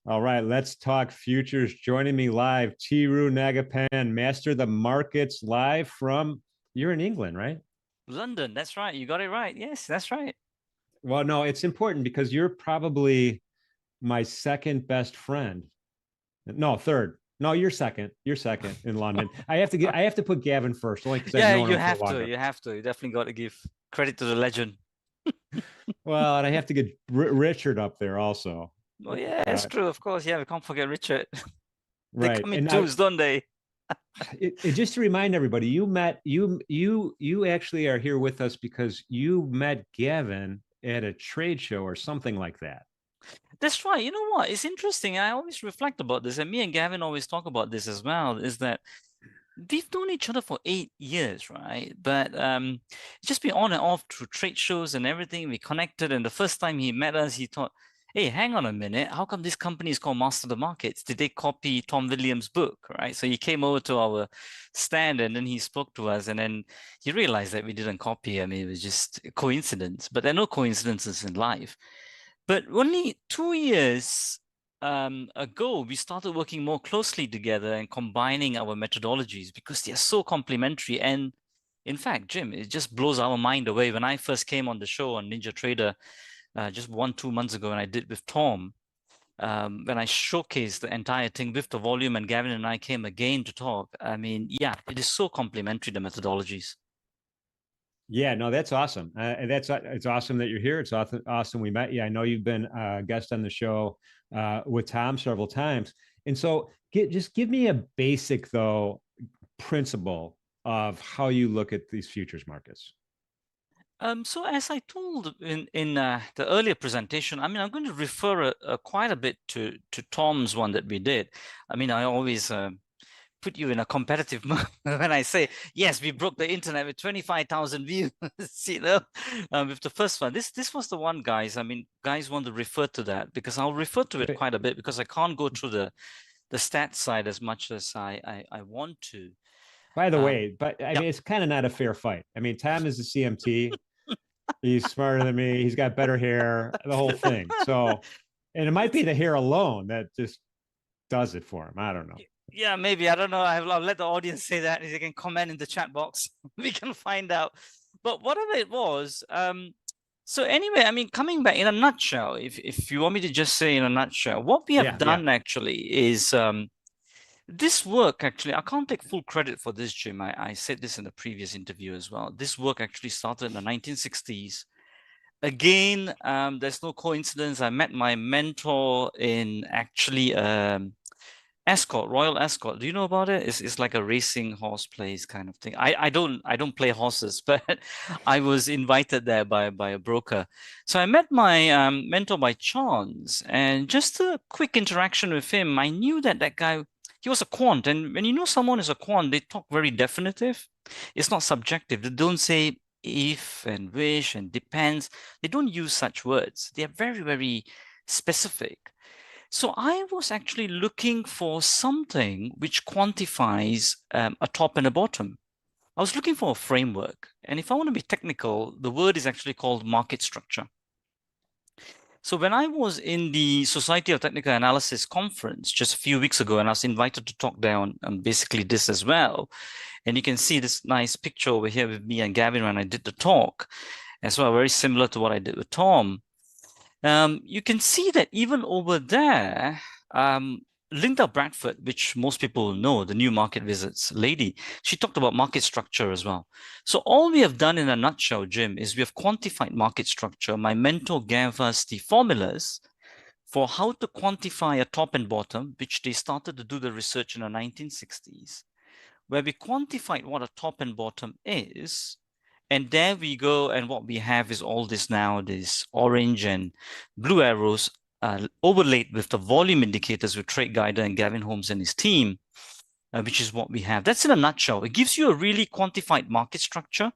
All right, let's talk futures. Joining me live, Tiru Nagapan, Master the Markets, live from, you're in England, right? London, that's right. You got it right. Yes, that's right. Well, no, it's important because you're probably my second best friend. No, third. No, you're second. You're second in London. I have to put Gavin first, only because I've Yeah, known you him for have to. longer. You have to. You definitely got to give credit to the legend. Well, and I have to get Richard up there also. Oh, yeah, it's Uh, true. Of course. Yeah, we can't forget Richard. They right. come in And I twos, don't they? just to remind everybody, you actually are here with us because you met Gavin at a trade show or something like that. That's right. You know what? It's interesting. I always reflect about this, and me and Gavin always talk about this as well, is that we've known each other for 8 years, right? But it's just been on and off through trade shows and everything. We connected, and the first time he met us, he thought, "Hey, hang on a minute. How come this company is called Master the Markets? Did they copy Tom Williams' book?" Right? So he came over to our stand, and then he spoke to us, and then he realized that we didn't copy. I mean, it was just a coincidence. But there are no coincidences in life. But only 2 years ago, we started working more closely together and combining our methodologies because they are so complementary. And in fact, Jim, it just blows our mind away. When I first came on the show on NinjaTrader just 2 months ago, and I did with Tom, when I showcased the entire thing with the volume, and Gavin and I came again to talk. I mean, yeah, it is so complementary, the methodologies. Yeah, no, that's awesome. It's awesome that you're here. It's awesome we met you. I know you've been a guest on the show with Tom several times, and so just give me a basic though principle of how you look at these futures markets. So as I told in the earlier presentation, I mean, I'm going to refer quite a bit to Tom's one that we did. I mean, I always put you in a competitive mode when I say, yes, we broke the internet with 25,000 views, with the first one. This was the one, guys. I mean, guys want to refer to that because I'll refer to it quite a bit because I can't go through the stats side as much as I want to. By the Um, way, but I yeah. mean, it's kind of not a fair fight. I mean, Tom is a CMT. He's smarter than me. He's got better hair, the whole thing. So, and it might be the hair alone that just does it for him. I don't know. Yeah, maybe. I don't know. I'll let the audience say that. They can comment in the chat box. We can find out. But whatever it was, so anyway, I mean, coming back in a nutshell, if you want me to just say in a nutshell, what we have Yeah, yeah. done actually is this work actually, I can't take full credit for this, Jim. I said this in the previous interview as well. This work actually started in the 1960s. Again, there's no coincidence. I met my mentor in actually Escort, Royal Escort. Do you know about it? It's like a racing horse place kind of thing. I don't play horses, but I was invited there by a broker. So I met my mentor by chance, and just a quick interaction with him, I knew that that guy, he was a quant. And when you know someone is a quant, they talk very definitive. It's not subjective. They don't say if and wish and depends. They don't use such words. They are very, very specific. So I was actually looking for something which quantifies a top and a bottom. I was looking for a framework. And if I want to be technical, the word is actually called market structure. So when I was in the Society of Technical Analysis conference just a few weeks ago, and I was invited to talk there on basically this as well, and you can see this nice picture over here with me and Gavin when I did the talk, as well, very similar to what I did with Tom. You can see that even over there, Linda Bradford, which most people know, the new market visits lady, she talked about market structure as well. So all we have done in a nutshell, Jim, is we have quantified market structure. My mentor gave us the formulas for how to quantify a top and bottom, which they started to do the research in the 1960s, where we quantified what a top and bottom is. And there we go. And what we have is all this now, this orange and blue arrows overlaid with the volume indicators with Trade Guider and Gavin Holmes and his team, which is what we have. That's in a nutshell. It gives you a really quantified market structure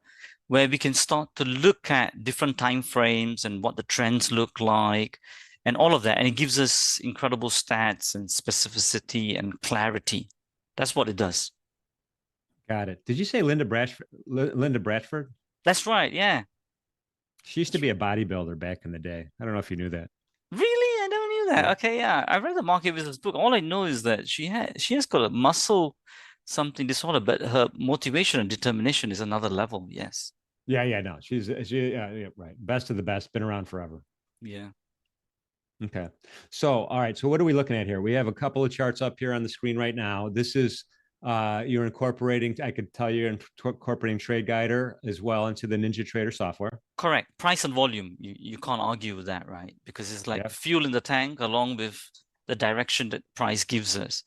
where we can start to look at different time frames and what the trends look like and all of that. And it gives us incredible stats and specificity and clarity. That's what it does. Got it. Did you say Linda Bradford? Linda Bradford? That's right. Yeah. She used to be a bodybuilder back in the day. I don't know if you knew that. Really? I never knew knew that. Yeah. Okay, yeah. I read the Market Wizard's book. All I know is that she has got a muscle something disorder, but her motivation and determination is another level. Yes. Yeah, yeah, no, yeah, right. Best of the best, been around forever. Yeah. Okay. So, all right. So, what are we looking at here? We have a couple of charts up here on the screen right now. This is you're incorporating, I could tell you're incorporating Trade Guider as well into the NinjaTrader software. Correct. Price and volume. You can't argue with that, right? Because it's like Yeah. fuel in the tank along with the direction that price gives us.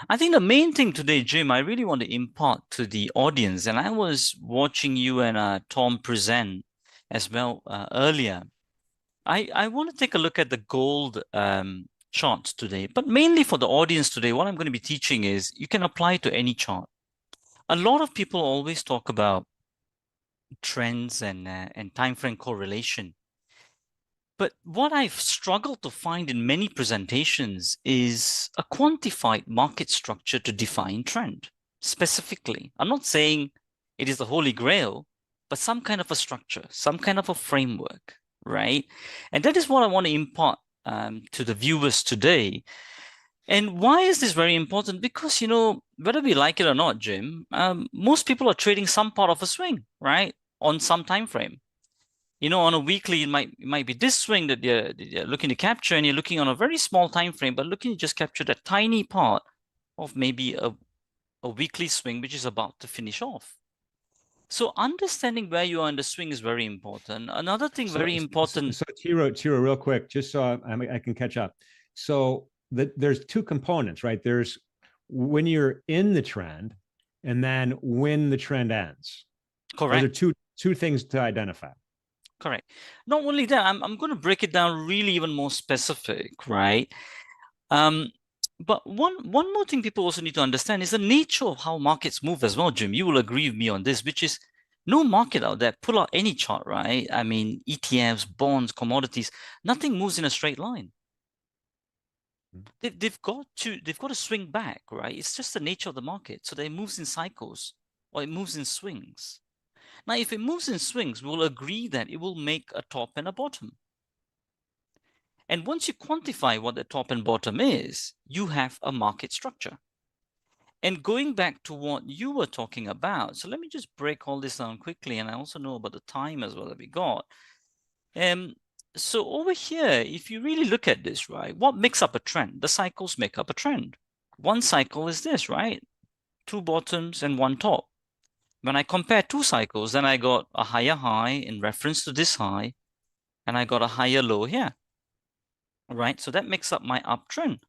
I think the main thing today, Jim, I really want to impart to the audience, and I was watching you and Tom present as well earlier. I want to take a look at the gold charts today, but mainly for the audience today, what I'm going to be teaching is you can apply to any chart. A lot of people always talk about trends and time frame correlation. But what I've struggled to find in many presentations is a quantified market structure to define trend specifically. I'm not saying it is the holy grail, but some kind of a structure, some kind of a framework, right? And that is what I want to impart to the viewers today. And why is this very important? Because, whether we like it or not, Jim, most people are trading some part of a swing, right? On some time frame. On a weekly, it might be this swing that you're looking to capture, and you're looking on a very small time frame, but looking to just capture that tiny part of maybe a weekly swing, which is about to finish off. So understanding where you are in the swing is very important. Another thing So, very so, important. so Tiro, real quick, just so I can catch up. So, there's two components, right? There's when you're in the trend, and then when the trend ends. Those are Correct. two things to identify. Correct. Not only that, I'm going to break it down really even more specific, right? Um, but one more thing people also need to understand is the nature of how markets move as well, Jim. You will agree with me on this, which is no market out there, pull out any chart, right? I mean, ETFs, bonds, commodities, nothing moves in a straight line. They've got to swing back, right? It's just the nature of the market. So that it moves in cycles or it moves in swings. Now, if it moves in swings, we'll agree that it will make a top and a bottom. And once you quantify what the top and bottom is, you have a market structure. And going back to what you were talking about, so let me just break all this down quickly, and I also know about the time as well that we got. So over here, if you really look at this, right, what makes up a trend? The cycles make up a trend. One cycle is this, right? Two bottoms and one top. When I compare two cycles, then I got a higher high in reference to this high, and I got a higher low here. Right? So that makes up my uptrend.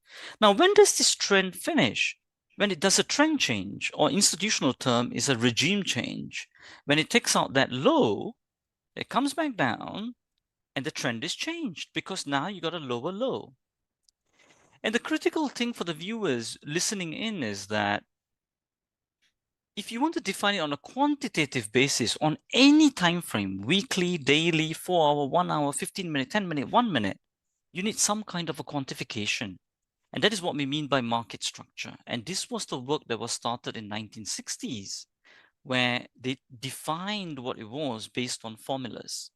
Now, when does this trend finish? When it does a trend change, or institutional term is a regime change. When it takes out that low, it comes back down, and the trend is changed because now you got a lower low. And the critical thing for the viewers listening in is that if you want to define it on a quantitative basis on any time frame, weekly, daily, 4 hour, 1 hour, 15 minute, 10 minute, 1 minute, you need some kind of a quantification. And that is what we mean by market structure. And this was the work that was started in 1960s, where they defined what it was based on formulas,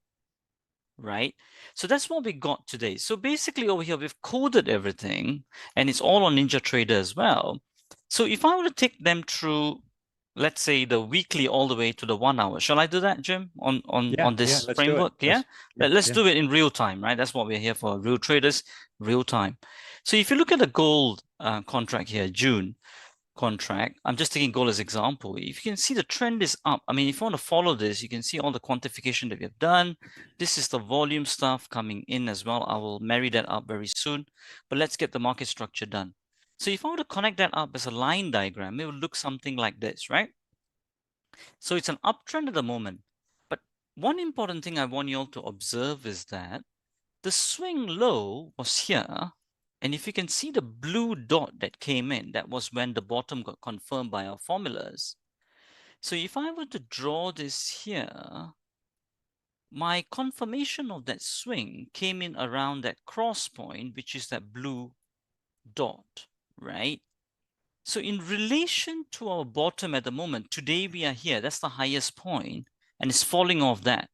right? So that's what we got today. So basically over here, we've coded everything, and it's all on NinjaTrader as well. So if I were to take them through, let's say, the weekly all the way to the 1 hour, shall I do that, Jim, on Yeah, this let's do it. framework? Yeah? Yeah, Let's yeah. do it in real time, right? That's what we're here for, real traders, real time. So if you look at the gold contract here, June contract, I'm just taking gold as example. If you can see the trend is up, I mean, if you want to follow this, you can see all the quantification that we have done. This is the volume stuff coming in as well. I will marry that up very soon, but let's get the market structure done. So if I were to connect that up as a line diagram, it will look something like this, right? So it's an uptrend at the moment. But one important thing I want you all to observe is that the swing low was here. And if you can see the blue dot that came in, that was when the bottom got confirmed by our formulas. So if I were to draw this here, my confirmation of that swing came in around that cross point, which is that blue dot, right? So in relation to our bottom at the moment, today we are here, that's the highest point, and it's falling off that.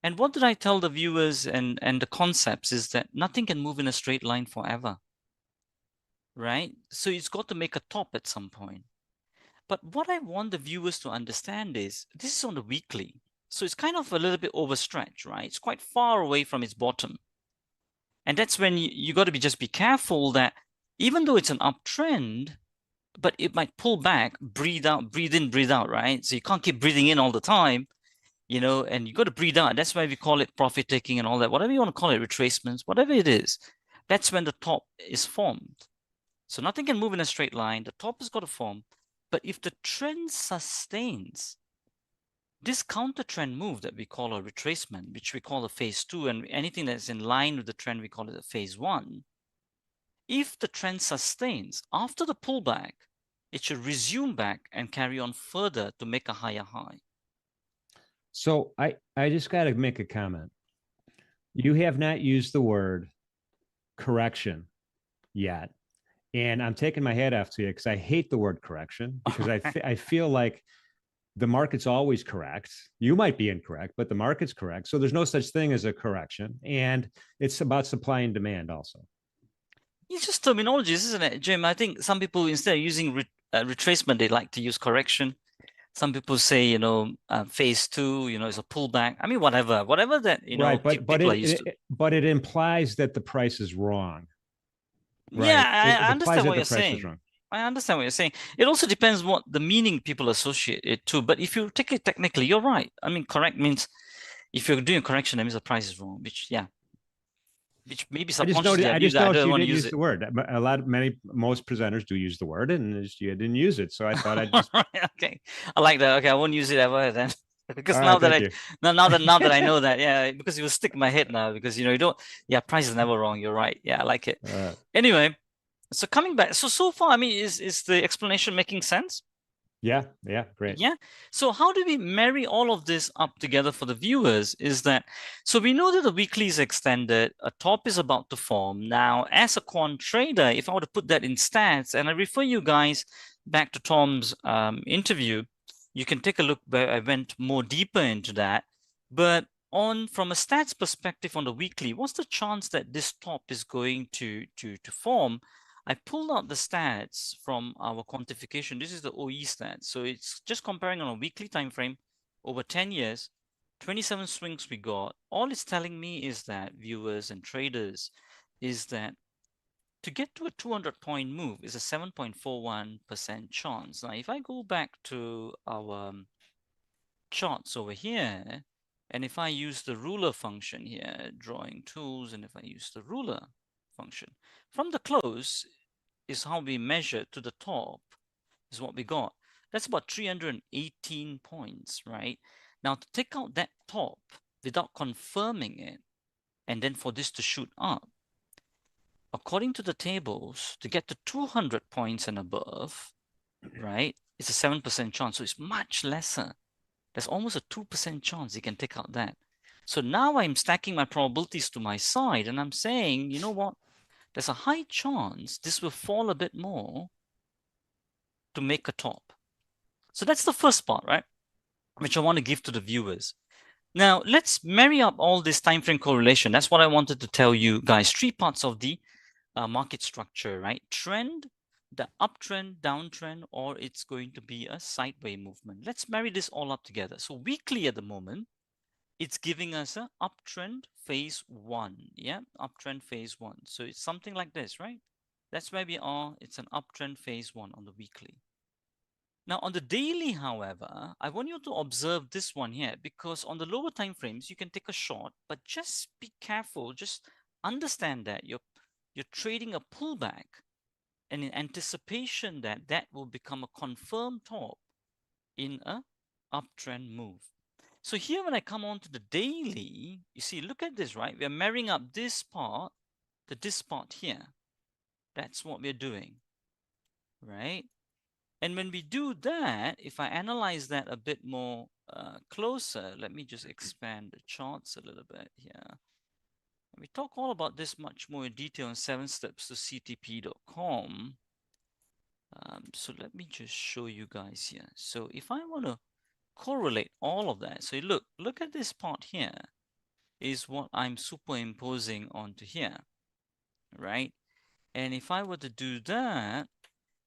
And what did I tell the viewers and the concepts is that nothing can move in a straight line forever, right? So it's got to make a top at some point. But what I want the viewers to understand is this is on the weekly. So it's kind of a little bit overstretched, right? It's quite far away from its bottom. And that's when you got to just be careful that even though it's an uptrend, but it might pull back, breathe out, breathe in, breathe out, right? So you can't keep breathing in all the time, you know, and you got to breathe out. That's why we call it profit taking and all that, whatever you want to call it, retracements, whatever it is. That's when the top is formed. So nothing can move in a straight line. The top has got to form. But if the trend sustains, this counter trend move that we call a retracement, which we call a phase 2, and anything that's in line with the trend, we call it a phase 1. If the trend sustains after the pullback, it should resume back and carry on further to make a higher high. So I just got to make a comment. You have not used the word correction yet. And I'm taking my hat off to you because I hate the word correction because I feel like the market's always correct. You might be incorrect, but the market's correct. So there's no such thing as a correction. And it's about supply and demand also. It's just terminologies, isn't it, Jim? I think some people, instead of using retracement, they like to use correction. Some people say, you know, phase 2, you know, is a pullback. I mean, whatever that, you know, Right. But people are used to. but it implies that the price is wrong. Yeah, Right. I It implies understand that what the you're price is saying. wrong. I understand what you're saying. It also depends what the meaning people associate it to. But if you take it technically, you're right. I mean, correct means if you're doing a correction, that means the price is wrong, which, yeah, which maybe subconsciously I I do just that. I noticed don't you want to didn't use use it. the word. Most presenters do use the word, and you didn't use it. So I thought I'd just. Okay, I like that. Okay, I won't use it ever then. All Because right, thank you. now that I know that, yeah, because it will stick in my head now. Because you know you don't, yeah, price is never wrong. You're right. Yeah, I like it. Uh, Anyway, so coming back, so far, I mean, is the explanation making sense? yeah, great. Yeah. So how do we marry all of this up together for the viewers? Is that so we know that the weekly is extended, a top is about to form. Now, as a quant trader, if I were to put that in stats, and I refer you guys back to Tom's interview, you can take a look where I went more deeper into that. But on from a stats perspective on the weekly, what's the chance that this top is going to form? I pulled out the stats from our quantification. This is the OE stats. So it's just comparing on a weekly time frame over 10 years, 27 swings we got. All it's telling me is that viewers and traders is that to get to a 200-point move is a 7.41% chance. Now, if I go back to our charts over here, and if I use the ruler function here, drawing tools, and if I use the ruler function, from the close, is how we measure to the top is what we got. That's about 318 points, right? Now to take out that top without confirming it, and then for this to shoot up, according to the tables, to get to 200 points and above, right, it's a 7% chance. So it's much lesser. There's almost a 2% chance you can take out that. So now I'm stacking my probabilities to my side and I'm saying, you know what? There's a high chance this will fall a bit more to make a top. So that's the first part, right? Which I want to give to the viewers. Now, let's marry up all this time frame correlation. That's what I wanted to tell you guys. 3 parts of the market structure, right? Trend, the uptrend, downtrend, or it's going to be a sideways movement. Let's marry this all up together. So weekly at the moment, it's giving us a uptrend phase 1. Yeah, uptrend phase 1. So it's something like this, right? That's where we are. It's an uptrend phase 1 on the weekly. Now on the daily, however, I want you to observe this one here because on the lower time frames, you can take a short, but just be careful. Just understand that you're trading a pullback and in anticipation that that will become a confirmed top in a uptrend move. So here when I come on to the daily, you see, look at this, right? We're marrying up this part to this part here. That's what we're doing, right? And when we do that, if I analyze that a bit more closer, let me just expand the charts a little bit here. We talk all about this much more in detail in 7 steps to ctp.com. So let me just show you guys here. So if I want to correlate all of that, so look at this part here. is what I'm superimposing onto here, right? And if I were to do that,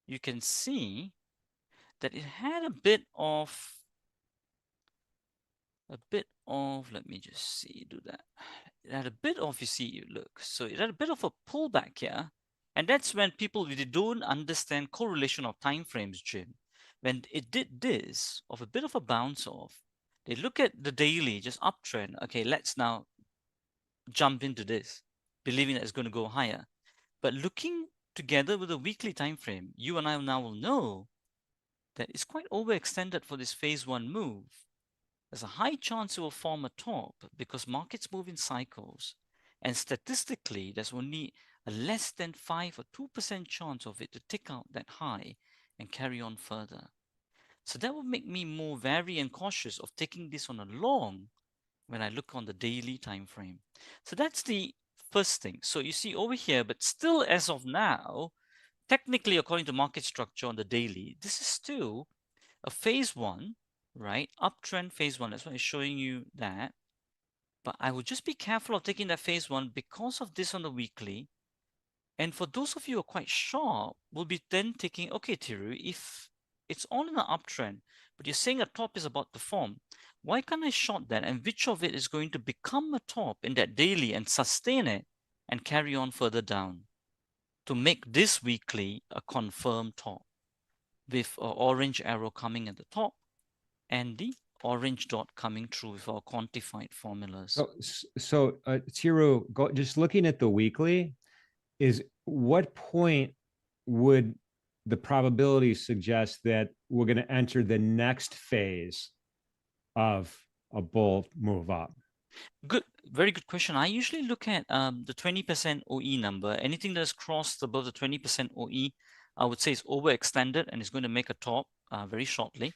you can see that it had let me just see, do that. It had a bit of, you see, look, so it had a bit of a pullback here. And that's when people really don't understand correlation of time frames, Jim. When it did this, of a bit of a bounce off, they look at the daily, just uptrend. Okay, let's now jump into this, believing that it's going to go higher. But looking together with the weekly time frame, you and I now will know that it's quite overextended for this phase one move. There's a high chance it will form a top because markets move in cycles. And statistically, there's only a less than 5 or 2% chance of it to tick out that high and carry on further. So that would make me more wary and cautious of taking this on a long when I look on the daily time frame. So that's the first thing. So you see over here, but still as of now, technically according to market structure on the daily, this is still a phase one, right? Uptrend phase one. That's why I'm showing you that. But I would just be careful of taking that phase one because of this on the weekly. And for those of you who are quite sharp, will be then taking, okay, Thiru, if it's all in an uptrend, but you're saying a top is about to form, why can't I short that? And which of it is going to become a top in that daily and sustain it and carry on further down to make this weekly a confirmed top with an orange arrow coming at the top and the orange dot coming through with our quantified formulas. So, Tiru, just looking at the weekly, is what point would the probability suggest that we're going to enter the next phase of a bull move up? Good, very good question. I usually look at the 20% OE number. Anything that's crossed above the 20% OE, I would say is overextended and is going to make a top very shortly.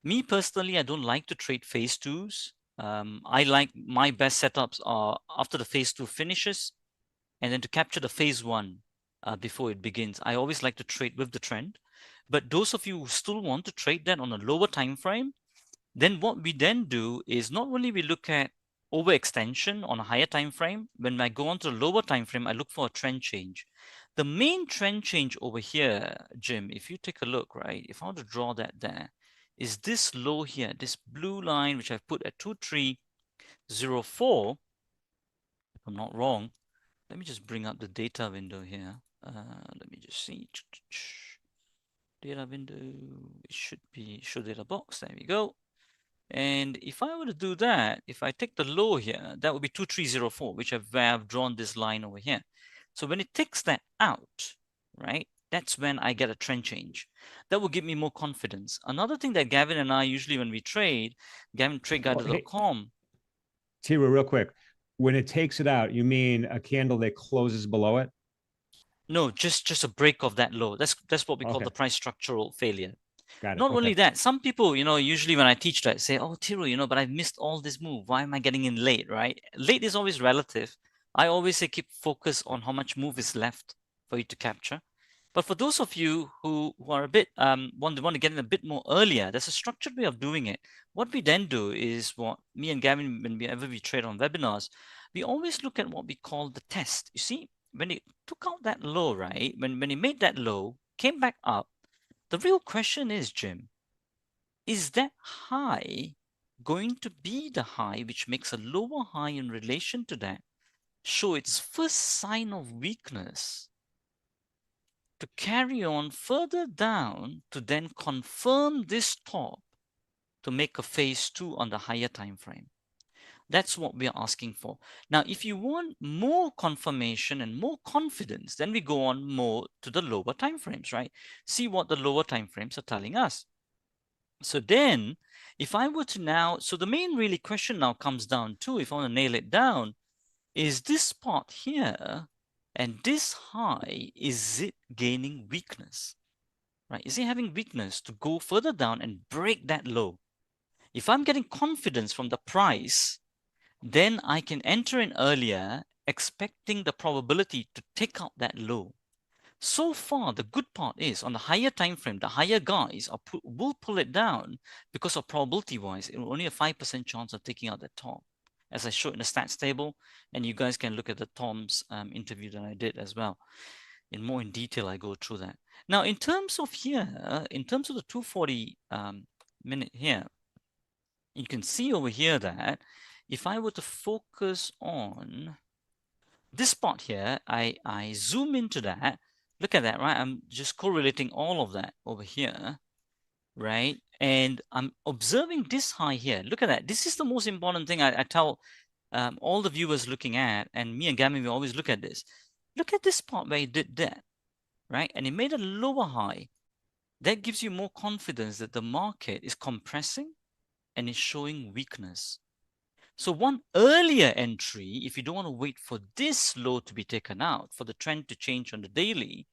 Me personally, I don't like to trade phase twos. I like my best setups are after the phase two finishes and then to capture the phase one before it begins. I always like to trade with the trend. But those of you who still want to trade that on a lower time frame, then what we then do is not only we look at overextension on a higher time frame, when I go on to the lower time frame, I look for a trend change. The main trend change over here, Jim, if you take a look, right, if I want to draw that there, is this low here, this blue line, which I've put at 2304, if I'm not wrong. Let me just bring up the data window here. Let me just see. Data window, it should be show data box. There we go. And if I were to do that, if I take the low here, that would be 2304, which I've drawn this line over here. So when it takes that out, right, that's when I get a trend change. That will give me more confidence. Another thing that Gavin and I usually when we trade, Gavin TradeGuide.com. Tiru, real quick, when it takes it out, you mean a candle that closes below it? No, just a break of that low. That's what we call the price structural failure. Got it. Not Okay. only that, some people, usually when I teach that, say, oh, Tiru, but I've missed all this move. Why am I getting in late, right? Late is always relative. I always say keep focus on how much move is left for you to capture. But for those of you who are a bit, want to get in a bit more earlier, there's a structured way of doing it. What we then do is what me and Gavin, whenever we trade on webinars, we always look at what we call the test. You see, when it took out that low, right? When it made that low, came back up, the real question is, Jim, is that high going to be the high which makes a lower high in relation to that show its first sign of weakness to carry on further down to then confirm this top to make a phase two on the higher time frame? That's what we are asking for. Now, if you want more confirmation and more confidence, then we go on more to the lower time frames, right? See what the lower time frames are telling us. So then, if I were to now, so the main really question now comes down to, if I want to nail it down, is this spot here and this high, is it gaining weakness, right? Is it having weakness to go further down and break that low? If I'm getting confidence from the price, then I can enter in earlier, expecting the probability to take out that low. So far, the good part is on the higher time frame, the higher guys will pull it down because of probability-wise, only a 5% chance of taking out the top. as I showed in the stats table, and you guys can look at the Tom's interview that I did as well. In more in detail, I go through that. Now, in terms of here, in terms of the 240 minute here, you can see over here that if I were to focus on this spot here, I zoom into that. Look at that, right? I'm just correlating all of that over here, right? And I'm observing this high here. Look at that. This is the most important thing I tell all the viewers looking at, and me and Gavin, we always look at this. Look at this spot where it did that, right? And it made a lower high. That gives you more confidence that the market is compressing and is showing weakness. So one earlier entry, if you don't want to wait for this low to be taken out, for the trend to change on the daily,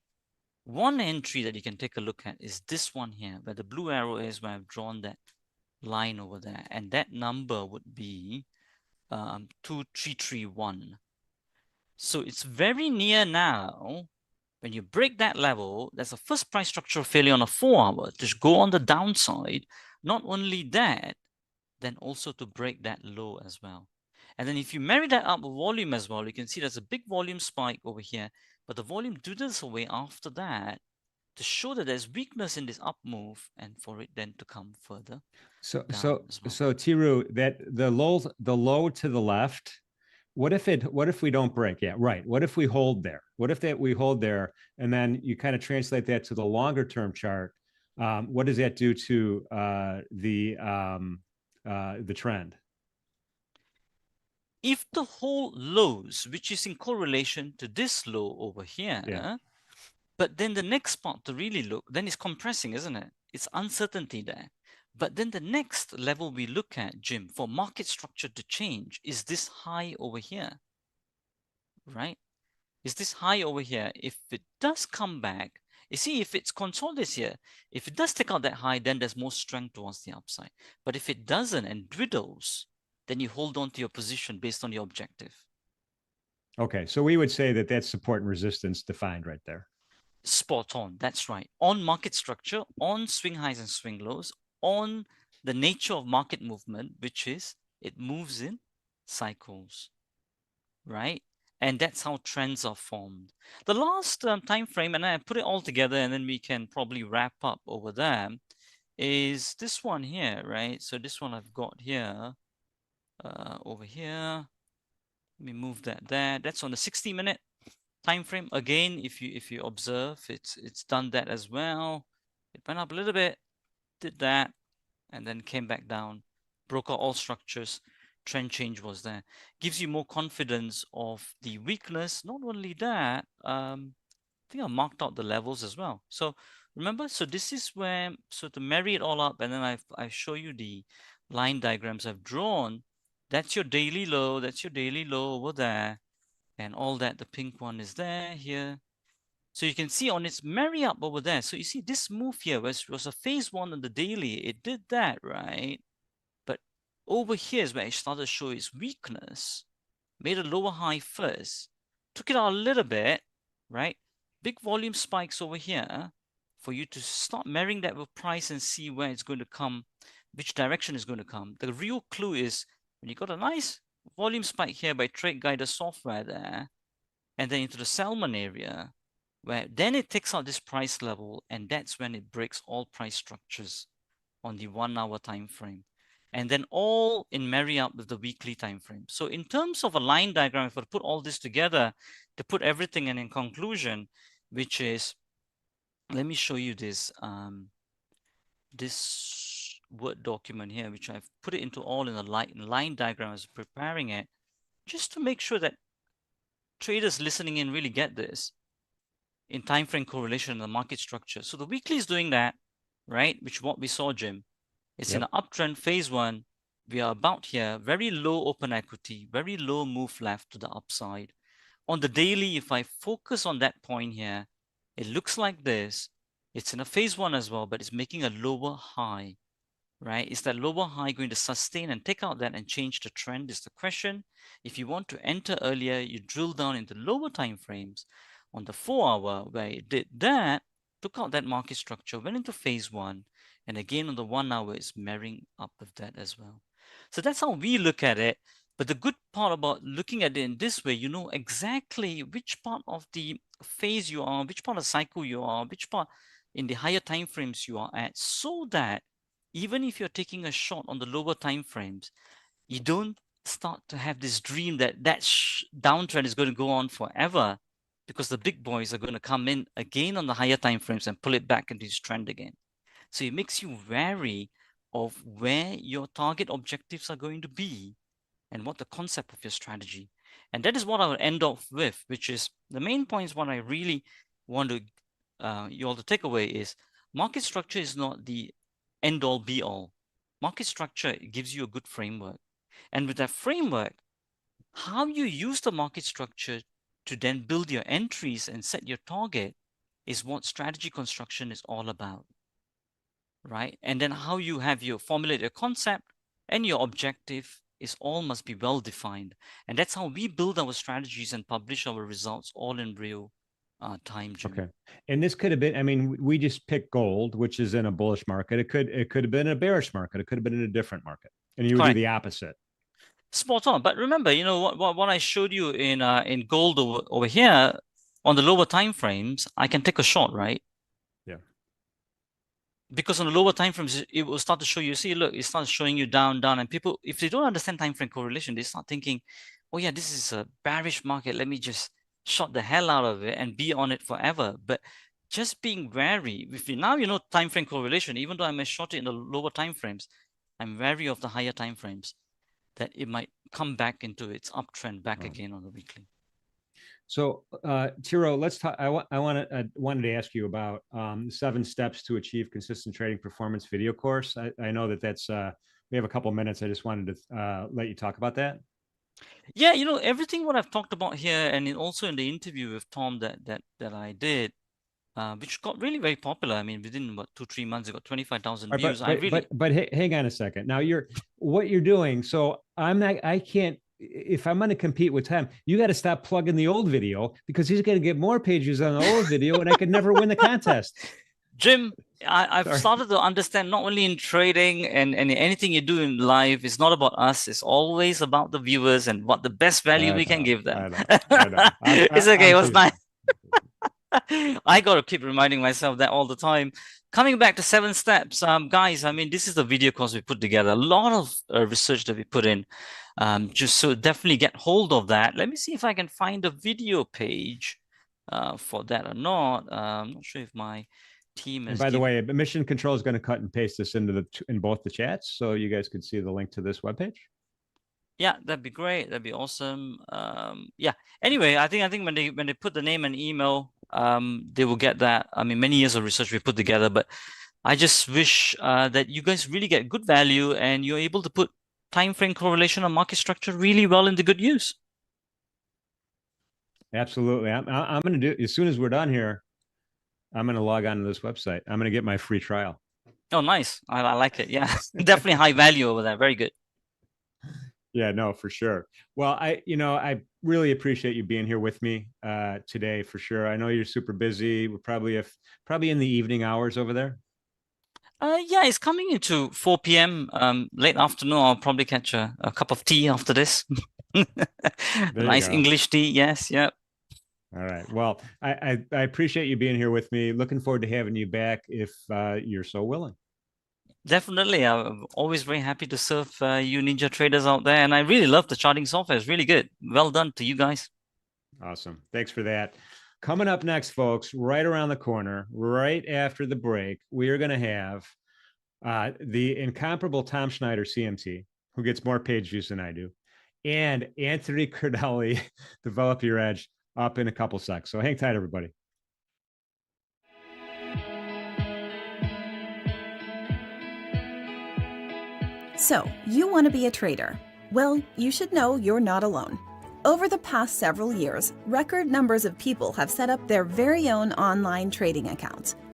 one entry that you can take a look at is this one here, where the blue arrow is, where I've drawn that line over there. And that number would be 2331. So it's very near now. When you break that level, there's a first price structural failure on a 4-hour to go on the downside. Not only that, then also to break that low as well. And then if you marry that up with volume as well, you can see there's a big volume spike over here, but the volume dwindles away after that to show that there's weakness in this up move and for it then to come further down as well. So Tiru, that the low to the left, what if we don't break? Yeah, right. What if we hold there? What if we hold there and then you kind of translate that to the longer term chart? What does that do to the trend? If the whole lows, which is in correlation to this low over here, Yeah. but then the next spot to really look, then it's compressing, isn't it? It's uncertainty there. But then the next level we look at, Jim, for market structure to change is this high over here, right? Is this high over here? If it does come back, you see, if it's consolidates here, if it does take out that high, then there's more strength towards the upside. But if it doesn't and dwindles, then you hold on to your position based on your objective. Okay, so we would say that that's support and resistance defined right there. Spot on. That's right. On market structure, on swing highs and swing lows, on the nature of market movement, which is it moves in cycles, right? And that's how trends are formed. The last time frame, and I put it all together, and then we can probably wrap up over there, is this one here, right? So this one I've got here, over here. Let me move that there. That's on the 60-minute time frame. Again, if you observe, it's done that as well. It went up a little bit, did that, and then came back down, broke out all structures. Trend change was there. Gives you more confidence of the weakness. Not only that, I think I marked out the levels as well. So remember, so this is where, so to marry it all up, and then I show you the line diagrams I've drawn. That's your daily low. That's your daily low over there. And all that, the pink one is there, here. So you can see on its marry up over there. So you see this move here was a phase one on the daily. It did that, right? But over here is where it started to show its weakness. Made a lower high first. Took it out a little bit, right? Big volume spikes over here for you to start marrying that with price and see where it's going to come, which direction is going to come. The real clue is when you got a nice volume spike here by trade guided software there, and then into the Salmon area, where then it takes out this price level, and that's when it breaks all price structures on the 1-hour time frame, and then all in marry up with the weekly time frame. So in terms of a line diagram, if I put all this together to put everything in conclusion, which is, let me show you this this Word document here, which I've put it into all in a line diagram as preparing it, just to make sure that traders listening in really get this in time frame correlation and the market structure. So the weekly is doing that, right? Which what we saw, Jim. It's in an uptrend phase one. We are about here, very low open equity, very low move left to the upside. On the daily, if I focus on that point here, it looks like this. It's in a phase one as well, but it's making a lower high, right? Is that lower high going to sustain and take out that and change the trend is the question. If you want to enter earlier, you drill down into lower time frames on the 4-hour where it did that, took out that market structure, went into phase one, and again on the 1-hour is marrying up with that as well. So that's how we look at it. But the good part about looking at it in this way, you know exactly which part of the phase you are, which part of cycle you are, which part in the higher time frames you are at, so that even if you're taking a shot on the lower time frames, you don't start to have this dream that downtrend is going to go on forever, because the big boys are going to come in again on the higher time frames and pull it back into this trend again. So it makes you wary of where your target objectives are going to be and what the concept of your strategy. And that is what I will end off with, which is the main points. What I really want to you all to take away is market structure is not the end all be all. Market structure gives you a good framework. And with that framework, how you use the market structure to then build your entries and set your target is what strategy construction is all about, right? And then how you have your formulate your concept and your objective is all must be well defined. And that's how we build our strategies and publish our results all in real time, Jimmy. Okay. And this could have been, I mean, we just picked gold, which is in a bullish market. It could have been a bearish market. It could have been in a different market. And you would do Correct. the opposite. Spot on. But remember, you know what I showed you in gold over here on the lower time frames, I can take a short, right? Yeah. Because on the lower time frames, it will start to show you. See, look, it starts showing you down, and people, if they don't understand time frame correlation, they start thinking, oh yeah, this is a bearish market. Let me just short the hell out of it and be on it forever. But just being wary, if you now you know time frame correlation, even though I may short it in the lower time frames, I'm wary of the higher time frames, that it might come back into its uptrend back again on the weekly. So, Tiro, let's talk. I wanted to ask you about 7 steps to achieve consistent trading performance video course. I know that's we have a couple of minutes. I just wanted to let you talk about that. Yeah, you know, everything what I've talked about here, and also in the interview with Tom that I did, which got really very popular. I mean, within what 2-3 months, it got 25,000 views. But hang on a second. Now what you're doing. So I can't. If I'm going to compete with Tom, you got to stop plugging the old video, because he's going to get more pages on the old video, and I could never win the contest. Jim, I've started to understand, not only in trading and anything you do in life, it's not about us. It's always about the viewers and what the best value we can give them. I know. It's okay. It was nice. I got to keep reminding myself that all the time. Coming back to 7 steps, guys, I mean, this is the video course we put together. A lot of research that we put in. Just so definitely get hold of that. Let me see if I can find a video page for that or not. I'm not sure if my team is. And by the way, Mission Control is going to cut and paste this into in both the chats, so you guys could see the link to this webpage. Yeah, that'd be great. That'd be awesome. Yeah. Anyway, I think when they put the name and email, they will get that. I mean, many years of research we put together, but I just wish that you guys really get good value and you're able to put time frame correlation and market structure really well into good use. Absolutely. I'm going to do, as soon as we're done here, I'm going to log on to this website. I'm going to get my free trial. Oh, nice. I like it. Yeah, definitely high value over there. Very good. Yeah, no, for sure. Well, I really appreciate you being here with me today, for sure. I know you're super busy. We're probably in the evening hours over there. Yeah, it's coming into 4 p.m. Late afternoon. I'll probably catch a cup of tea after this. Nice English tea. Yes. Yep. All right. Well, I appreciate you being here with me. Looking forward to having you back if you're so willing. Definitely. I'm always very happy to serve you ninja traders out there. And I really love the charting software. It's really good. well done to you guys. Awesome. Thanks for that. Coming up next, folks, right around the corner, right after the break, we are going to have the incomparable Tom Schneider, CMT, who gets more page views than I do, and Anthony Cardelli, Develop Your Edge, up in a couple secs. So hang tight, everybody. So, you want to be a trader? Well, you should know you're not alone. Over the past several years, record numbers of people have set up their very own online trading accounts.